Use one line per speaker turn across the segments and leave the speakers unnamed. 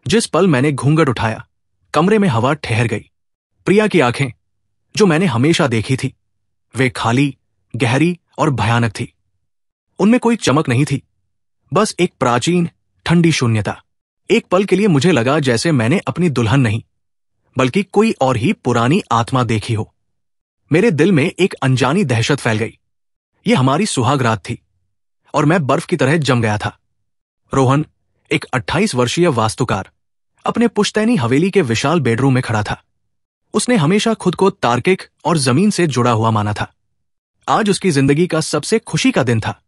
जिस पल मैंने घूंघट उठाया, कमरे में हवा ठहर गई। प्रिया की आंखें, जो मैंने हमेशा देखी थी, वे खाली, गहरी और भयानक थी। उनमें कोई चमक नहीं थी, बस एक प्राचीन, ठंडी शून्यता। एक पल के लिए मुझे लगा जैसे मैंने अपनी दुल्हन नहीं, बल्कि कोई और ही पुरानी आत्मा देखी हो। मेरे दिल में एक अनजानी दहशत फैल गई। ये हमारी सुहाग रात थी और मैं बर्फ की तरह जम गया था। रोहन, एक 28 वर्षीय वास्तुकार, अपने पुश्तैनी हवेली के विशाल बेडरूम में खड़ा था। उसने हमेशा खुद को तार्किक और जमीन से जुड़ा हुआ माना था। आज उसकी जिंदगी का सबसे खुशी का दिन था।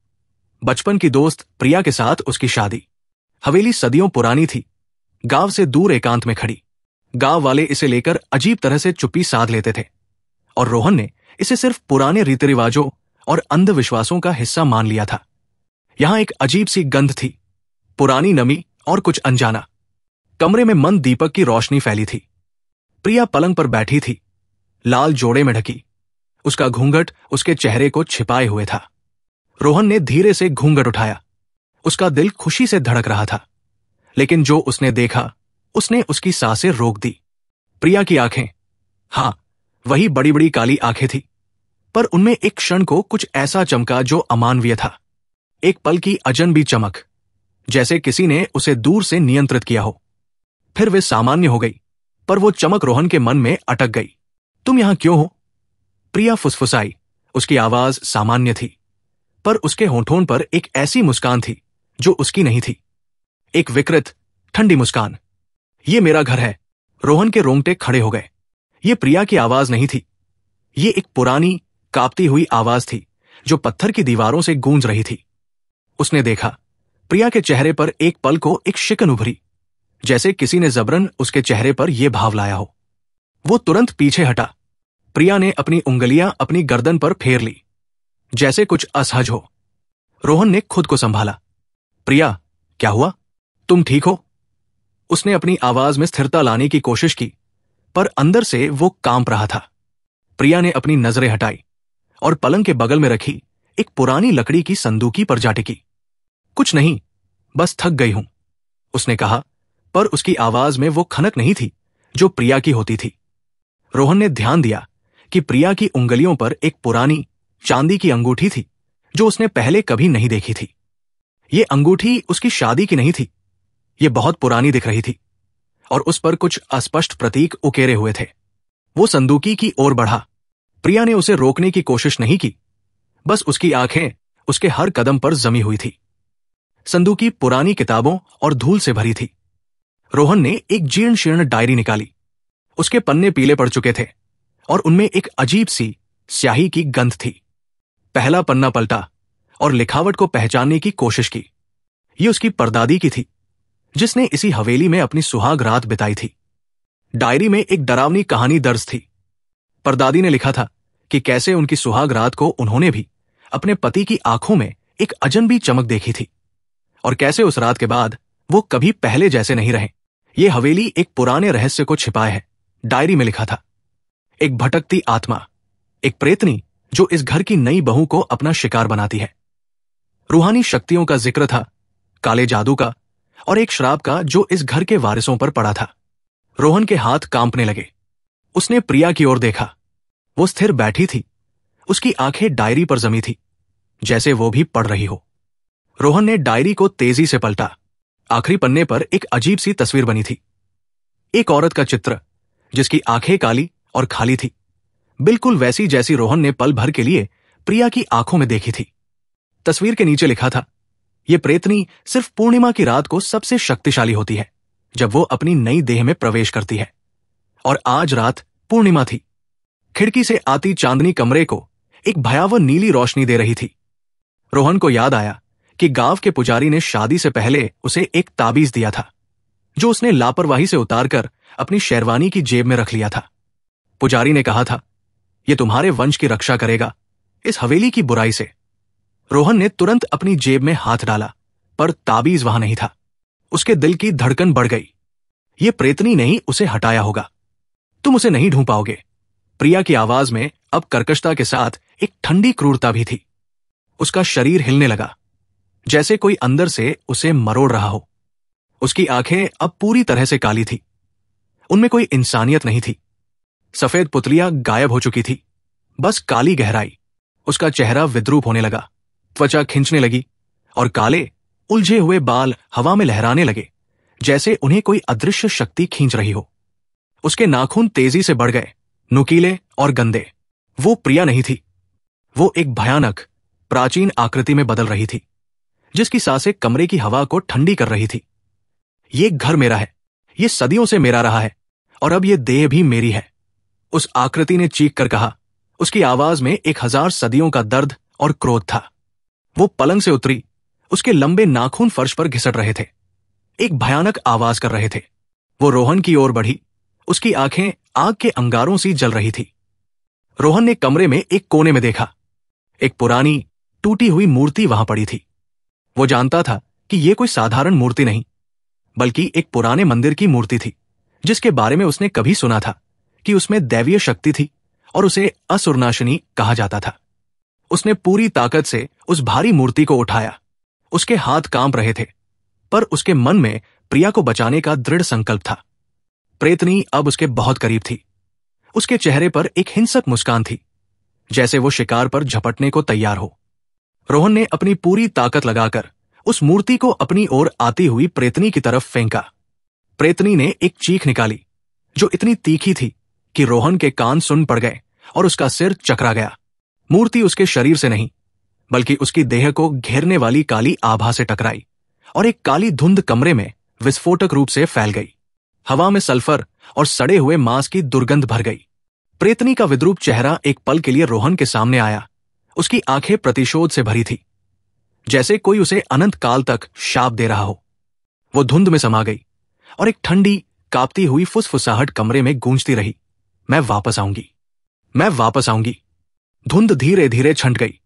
बचपन की दोस्त प्रिया के साथ उसकी शादी। हवेली सदियों पुरानी थी, गांव से दूर एकांत में खड़ी। गांव वाले इसे लेकर अजीब तरह से चुप्पी साध लेते थे और रोहन ने इसे सिर्फ पुराने रीति रिवाजों और अंधविश्वासों का हिस्सा मान लिया था। यहां एक अजीब सी गंध थी, पुरानी नमी और कुछ अनजाना। कमरे में मंद दीपक की रोशनी फैली थी। प्रिया पलंग पर बैठी थी, लाल जोड़े में ढकी। उसका घूंघट उसके चेहरे को छिपाए हुए था। रोहन ने धीरे से घूंघट उठाया। उसका दिल खुशी से धड़क रहा था, लेकिन जो उसने देखा उसने उसकी सांसें रोक दी। प्रिया की आंखें, हां, वही बड़ी बड़ी काली आंखें थी, पर उनमें एक क्षण को कुछ ऐसा चमका जो अमानवीय था। एक पल की अजनबी चमक, जैसे किसी ने उसे दूर से नियंत्रित किया हो। फिर वे सामान्य हो गई, पर वो चमक रोहन के मन में अटक गई। तुम यहां क्यों हो? प्रिया फुसफुसाई। उसकी आवाज सामान्य थी, पर उसके होठों पर एक ऐसी मुस्कान थी जो उसकी नहीं थी। एक विकृत, ठंडी मुस्कान। ये मेरा घर है। रोहन के रोंगटे खड़े हो गए। ये प्रिया की आवाज नहीं थी। ये एक पुरानी, कांपती हुई आवाज थी जो पत्थर की दीवारों से गूंज रही थी। उसने देखा, प्रिया के चेहरे पर एक पल को एक शिकन उभरी, जैसे किसी ने जबरन उसके चेहरे पर यह भाव लाया हो। वो तुरंत पीछे हटा। प्रिया ने अपनी उंगलियां अपनी गर्दन पर फेर ली, जैसे कुछ असहज हो। रोहन ने खुद को संभाला। प्रिया, क्या हुआ? तुम ठीक हो? उसने अपनी आवाज में स्थिरता लाने की कोशिश की, पर अंदर से वो कांप रहा था। प्रिया ने अपनी नजरें हटाई और पलंग के बगल में रखी एक पुरानी लकड़ी की संदूकी पर जा टिकी। कुछ नहीं, बस थक गई हूं, उसने कहा, पर उसकी आवाज में वो खनक नहीं थी जो प्रिया की होती थी। रोहन ने ध्यान दिया कि प्रिया की उंगलियों पर एक पुरानी, चांदी की अंगूठी थी जो उसने पहले कभी नहीं देखी थी। ये अंगूठी उसकी शादी की नहीं थी। ये बहुत पुरानी दिख रही थी और उस पर कुछ अस्पष्ट प्रतीक उकेरे हुए थे। वो संदूकी की ओर बढ़ा। प्रिया ने उसे रोकने की कोशिश नहीं की, बस उसकी आंखें उसके हर कदम पर जमी हुई थी। संदूकी पुरानी किताबों और धूल से भरी थी। रोहन ने एक जीर्ण शीर्ण डायरी निकाली। उसके पन्ने पीले पड़ चुके थे और उनमें एक अजीब सी स्याही की गंध थी। पहला पन्ना पलटा और लिखावट को पहचानने की कोशिश की। ये उसकी परदादी की थी, जिसने इसी हवेली में अपनी सुहाग रात बिताई थी। डायरी में एक डरावनी कहानी दर्ज थी। परदादी ने लिखा था कि कैसे उनकी सुहाग रात को उन्होंने भी अपने पति की आंखों में एक अजनबी चमक देखी थी और कैसे उस रात के बाद वो कभी पहले जैसे नहीं रहे। ये हवेली एक पुराने रहस्य को छिपाए है, डायरी में लिखा था। एक भटकती आत्मा, एक प्रेतनी जो इस घर की नई बहू को अपना शिकार बनाती है। रूहानी शक्तियों का जिक्र था, काले जादू का और एक श्राप का जो इस घर के वारिसों पर पड़ा था। रोहन के हाथ कांपने लगे। उसने प्रिया की ओर देखा। वो स्थिर बैठी थी। उसकी आंखें डायरी पर जमी थी, जैसे वो भी पढ़ रही हो। रोहन ने डायरी को तेजी से पलटा। आखिरी पन्ने पर एक अजीब सी तस्वीर बनी थी। एक औरत का चित्र, जिसकी आंखें काली और खाली थी, बिल्कुल वैसी जैसी रोहन ने पल भर के लिए प्रिया की आंखों में देखी थी। तस्वीर के नीचे लिखा था, ये प्रेतनी सिर्फ पूर्णिमा की रात को सबसे शक्तिशाली होती है, जब वो अपनी नई देह में प्रवेश करती है। और आज रात पूर्णिमा थी। खिड़की से आती चांदनी कमरे को एक भयावह नीली रोशनी दे रही थी। रोहन को याद आया कि गांव के पुजारी ने शादी से पहले उसे एक ताबीज दिया था, जो उसने लापरवाही से उतारकर अपनी शेरवानी की जेब में रख लिया था। पुजारी ने कहा था, यह तुम्हारे वंश की रक्षा करेगा, इस हवेली की बुराई से। रोहन ने तुरंत अपनी जेब में हाथ डाला, पर ताबीज वहां नहीं था। उसके दिल की धड़कन बढ़ गई। ये प्रेतनी ने ही उसे हटाया होगा। तुम उसे नहीं ढूंढ पाओगे। प्रिया की आवाज में अब कर्कशता के साथ एक ठंडी क्रूरता भी थी। उसका शरीर हिलने लगा, जैसे कोई अंदर से उसे मरोड़ रहा हो। उसकी आंखें अब पूरी तरह से काली थी। उनमें कोई इंसानियत नहीं थी। सफेद पुतलियां गायब हो चुकी थी, बस काली गहराई। उसका चेहरा विद्रूप होने लगा, त्वचा खिंचने लगी और काले उलझे हुए बाल हवा में लहराने लगे, जैसे उन्हें कोई अदृश्य शक्ति खींच रही हो। उसके नाखून तेजी से बढ़ गए, नुकीले और गंदे। वो प्रिया नहीं थी। वो एक भयानक प्राचीन आकृति में बदल रही थी, जिसकी सांसें कमरे की हवा को ठंडी कर रही थी। ये घर मेरा है, ये सदियों से मेरा रहा है, और अब ये देह भी मेरी है, उस आकृति ने चीख कर कहा। उसकी आवाज में 1000 सदियों का दर्द और क्रोध था। वो पलंग से उतरी, उसके लंबे नाखून फर्श पर घिसट रहे थे, एक भयानक आवाज कर रहे थे। वो रोहन की ओर बढ़ी, उसकी आंखें आग के अंगारों सी जल रही थी। रोहन ने कमरे में एक कोने में देखा, एक पुरानी टूटी हुई मूर्ति वहां पड़ी थी। वो जानता था कि यह कोई साधारण मूर्ति नहीं, बल्कि एक पुराने मंदिर की मूर्ति थी, जिसके बारे में उसने कभी सुना था कि उसमें दैवीय शक्ति थी और उसे असुरनाशिनी कहा जाता था। उसने पूरी ताकत से उस भारी मूर्ति को उठाया। उसके हाथ कांप रहे थे, पर उसके मन में प्रिया को बचाने का दृढ़ संकल्प था। प्रेतनी अब उसके बहुत करीब थी। उसके चेहरे पर एक हिंसक मुस्कान थी, जैसे वो शिकार पर झपटने को तैयार हो। रोहन ने अपनी पूरी ताकत लगाकर उस मूर्ति को अपनी ओर आती हुई प्रेतनी की तरफ फेंका। प्रेतनी ने एक चीख निकाली, जो इतनी तीखी थी कि रोहन के कान सुन पड़ गए और उसका सिर चकरा गया। मूर्ति उसके शरीर से नहीं, बल्कि उसकी देह को घेरने वाली काली आभा से टकराई और एक काली धुंध कमरे में विस्फोटक रूप से फैल गई। हवा में सल्फर और सड़े हुए मांस की दुर्गंध भर गई। प्रेतनी का विद्रूप चेहरा एक पल के लिए रोहन के सामने आया। उसकी आंखें प्रतिशोध से भरी थी, जैसे कोई उसे अनंत काल तक शाप दे रहा हो। वो धुंध में समा गई और एक ठंडी कांपती हुई फुसफुसाहट कमरे में गूंजती रही, मैं वापस आऊंगी, मैं वापस आऊंगी। धुंध धीरे धीरे छंट गई।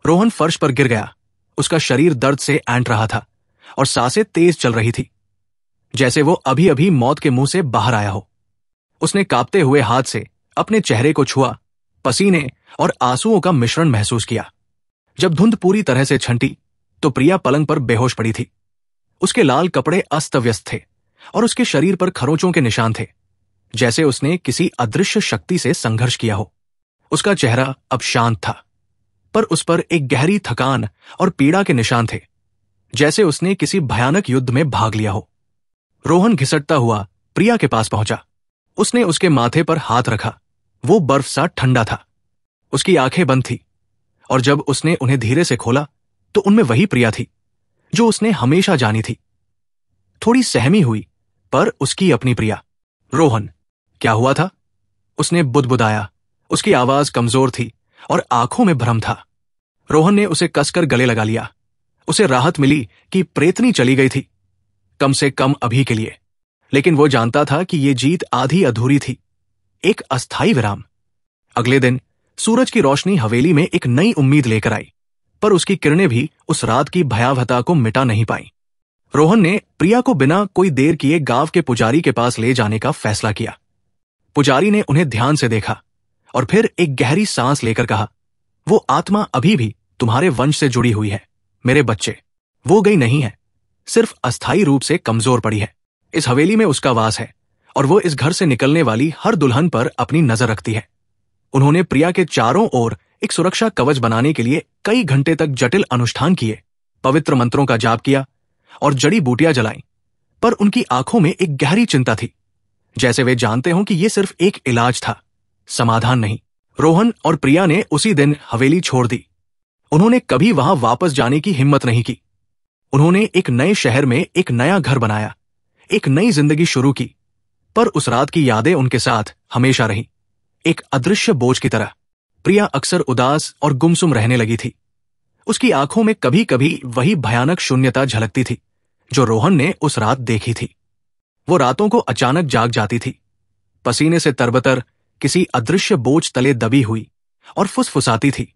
रोहन फर्श पर गिर गया। उसका शरीर दर्द से ऐंठ रहा था और सांसें तेज चल रही थी, जैसे वो अभी अभी मौत के मुंह से बाहर आया हो। उसने कांपते हुए हाथ से अपने चेहरे को छुआ, पसीने और आंसुओं का मिश्रण महसूस किया। जब धुंध पूरी तरह से छंटी तो प्रिया पलंग पर बेहोश पड़ी थी। उसके लाल कपड़े अस्त व्यस्त थे और उसके शरीर पर खरोंचों के निशान थे, जैसे उसने किसी अदृश्य शक्ति से संघर्ष किया हो। उसका चेहरा अब शांत था, पर उस पर एक गहरी थकान और पीड़ा के निशान थे, जैसे उसने किसी भयानक युद्ध में भाग लिया हो। रोहन घिसटता हुआ प्रिया के पास पहुंचा। उसने उसके माथे पर हाथ रखा। वो बर्फ सा ठंडा था। उसकी आंखें बंद थी, और जब उसने उन्हें धीरे से खोला तो उनमें वही प्रिया थी जो उसने हमेशा जानी थी। थोड़ी सहमी हुई, पर उसकी अपनी प्रिया। रोहन, क्या हुआ था? उसने बुदबुदाया। उसकी आवाज कमजोर थी और आंखों में भ्रम था। रोहन ने उसे कसकर गले लगा लिया। उसे राहत मिली कि प्रेतनी चली गई थी, कम से कम अभी के लिए। लेकिन वो जानता था कि ये जीत आधी अधूरी थी, एक अस्थायी विराम। अगले दिन सूरज की रोशनी हवेली में एक नई उम्मीद लेकर आई, पर उसकी किरणें भी उस रात की भयावहता को मिटा नहीं पाई। रोहन ने प्रिया को बिना कोई देर किए गांव के पुजारी के पास ले जाने का फैसला किया। पुजारी ने उन्हें ध्यान से देखा और फिर एक गहरी सांस लेकर कहा, वो आत्मा अभी भी तुम्हारे वंश से जुड़ी हुई है मेरे बच्चे। वो गई नहीं है, सिर्फ अस्थायी रूप से कमजोर पड़ी है। इस हवेली में उसका वास है और वो इस घर से निकलने वाली हर दुल्हन पर अपनी नजर रखती है। उन्होंने प्रिया के चारों ओर एक सुरक्षा कवच बनाने के लिए कई घंटे तक जटिल अनुष्ठान किए, पवित्र मंत्रों का जाप किया और जड़ी बूटियां जलाईं, पर उनकी आंखों में एक गहरी चिंता थी, जैसे वे जानते हों कि यह सिर्फ एक इलाज था, समाधान नहीं। रोहन और प्रिया ने उसी दिन हवेली छोड़ दी। उन्होंने कभी वहां वापस जाने की हिम्मत नहीं की। उन्होंने एक नए शहर में एक नया घर बनाया, एक नई जिंदगी शुरू की, पर उस रात की यादें उनके साथ हमेशा रहीं, एक अदृश्य बोझ की तरह। प्रिया अक्सर उदास और गुमसुम रहने लगी थी। उसकी आंखों में कभी कभी वही भयानक शून्यता झलकती थी जो रोहन ने उस रात देखी थी। वो रातों को अचानक जाग जाती थी, पसीने से तरबतर किसी अदृश्य बोझ तले दबी हुई, और फुसफुसाती थी,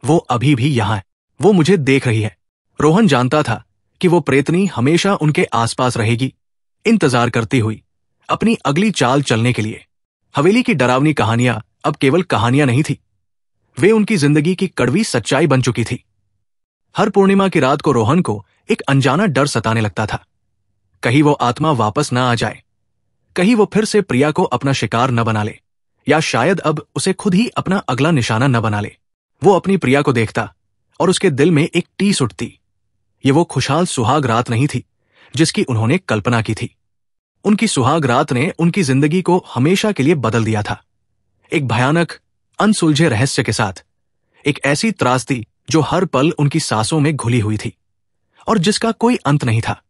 वो अभी भी यहां है, वो मुझे देख रही है। रोहन जानता था कि वो प्रेतनी हमेशा उनके आसपास रहेगी, इंतजार करती हुई अपनी अगली चाल चलने के लिए। हवेली की डरावनी कहानियां अब केवल कहानियां नहीं थी, वे उनकी जिंदगी की कड़वी सच्चाई बन चुकी थी। हर पूर्णिमा की रात को रोहन को एक अनजाना डर सताने लगता था। कहीं वो आत्मा वापस ना आ जाए, कहीं वो फिर से प्रिया को अपना शिकार न बना ले, या शायद अब उसे खुद ही अपना अगला निशाना न बना ले। वो अपनी प्रिया को देखता और उसके दिल में एक टीस उठती। ये वो खुशहाल सुहाग रात नहीं थी जिसकी उन्होंने कल्पना की थी। उनकी सुहाग रात ने उनकी जिंदगी को हमेशा के लिए बदल दिया था, एक भयानक अनसुलझे रहस्य के साथ, एक ऐसी त्रासदी जो हर पल उनकी सांसों में घुली हुई थी और जिसका कोई अंत नहीं था।